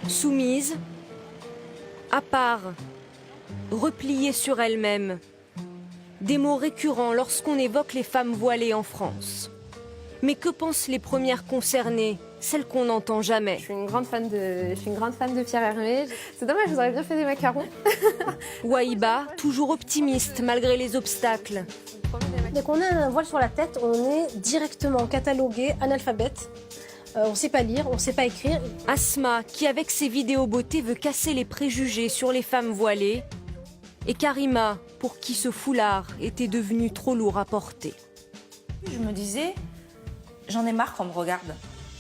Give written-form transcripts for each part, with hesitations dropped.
Soumise, à part, repliée sur elle-même. Des mots récurrents lorsqu'on évoque les femmes voilées en France. Mais que pensent les premières concernées, celles qu'on n'entend jamais? Je suis une grande fan de Pierre Hermé. C'est dommage, vous auriez bien fait des macarons. Wahiba, toujours optimiste malgré les obstacles. Dès qu'on a un voile sur la tête, on est directement catalogué analphabète. On ne sait pas lire, on ne sait pas écrire. Asma, qui avec ses vidéos beauté veut casser les préjugés sur les femmes voilées. Et Karima, pour qui ce foulard était devenu trop lourd à porter. Je me disais, j'en ai marre qu'on me regarde.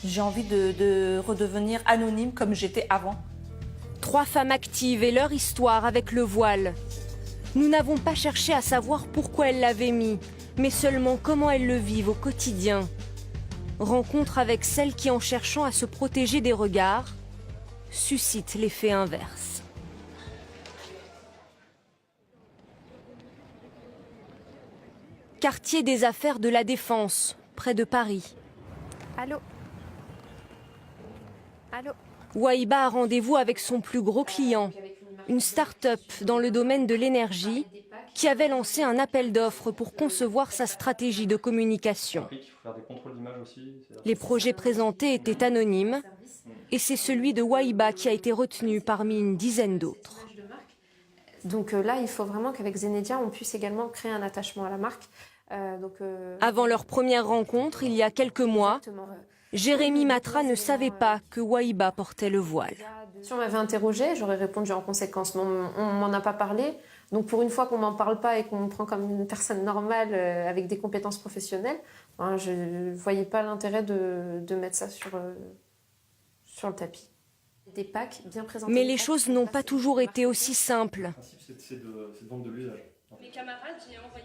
J'ai envie de redevenir anonyme comme j'étais avant. 3 femmes actives et leur histoire avec le voile. Nous n'avons pas cherché à savoir pourquoi elles l'avaient mis, mais seulement comment elles le vivent au quotidien. Rencontre avec celles qui, en cherchant à se protéger des regards, suscitent l'effet inverse. Quartier des affaires de la Défense, près de Paris. Allô? Allô? Wahiba a rendez-vous avec son plus gros client, une start-up dans le domaine de l'énergie qui avait lancé un appel d'offres pour concevoir sa stratégie de communication. Les projets présentés étaient anonymes et c'est celui de Wahiba qui a été retenu parmi une dizaine d'autres. Donc là, il faut vraiment qu'avec Zenedia, on puisse également créer un attachement à la marque. Avant leur première rencontre, il y a quelques mois, Jérémy Matra ne savait pas que Wahiba portait le voile. Si on m'avait interrogé, j'aurais répondu en conséquence. Mais on m'en a pas parlé. Donc pour une fois qu'on m'en parle pas et qu'on me prend comme une personne normale avec des compétences professionnelles, je ne voyais pas l'intérêt de mettre ça sur le tapis. Des packs bien présentés. Mais les choses n'ont pas toujours été aussi simples.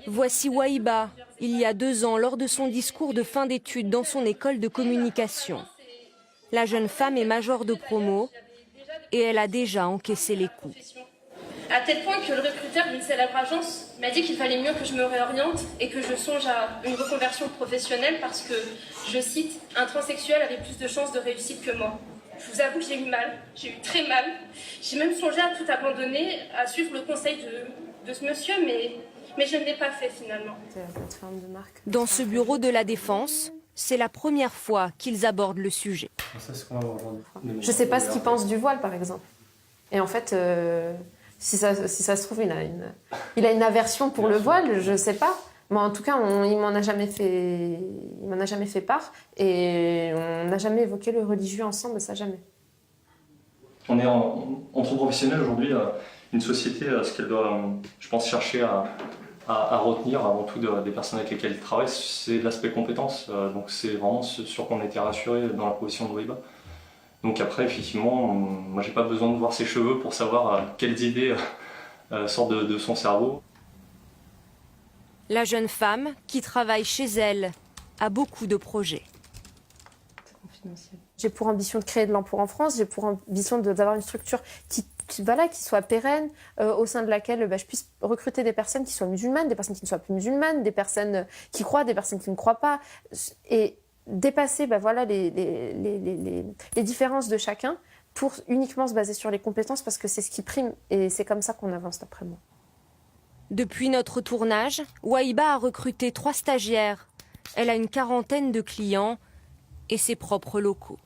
Voici Wahiba, il y a 2 ans, lors de son discours de fin d'études dans son école de communication. La jeune femme est major de promo et elle a déjà encaissé les coups. À tel point que le recruteur d'une célèbre agence m'a dit qu'il fallait mieux que je me réoriente et que je songe à une reconversion professionnelle parce que, je cite, un transsexuel avait plus de chances de réussite que moi. Je vous avoue que j'ai eu mal, j'ai eu très mal. J'ai même songé à tout abandonner, à suivre le conseil de ce monsieur, mais je ne l'ai pas fait finalement. Dans ce bureau de la Défense, c'est la première fois qu'ils abordent le sujet. Je ne sais pas ce qu'il pense du voile, par exemple. Et en fait, si ça se trouve, il a une aversion pour le voile, je ne sais pas. Mais en tout cas, il m'en a jamais fait part. Et on n'a jamais évoqué le religieux ensemble, ça jamais. On est entre professionnels aujourd'hui, une société, ce qu'elle doit, je pense, chercher à retenir avant tout des personnes avec lesquelles ils travaillent, c'est l'aspect compétence. Donc c'est vraiment ce sur quoi on a été rassuré dans la position de Wahiba. Donc après, effectivement, moi j'ai pas besoin de voir ses cheveux pour savoir quelles idées sortent de son cerveau. La jeune femme, qui travaille chez elle, a beaucoup de projets. J'ai pour ambition de créer de l'emploi en France, j'ai pour ambition d'avoir une structure qui soit pérenne, au sein de laquelle je puisse recruter des personnes qui soient musulmanes, des personnes qui ne soient plus musulmanes, des personnes qui croient, des personnes qui ne croient pas, et dépasser les différences de chacun pour uniquement se baser sur les compétences parce que c'est ce qui prime et c'est comme ça qu'on avance d'après moi. Depuis notre tournage, Wahiba a recruté 3 stagiaires. Elle a une 40aine de clients et ses propres locaux.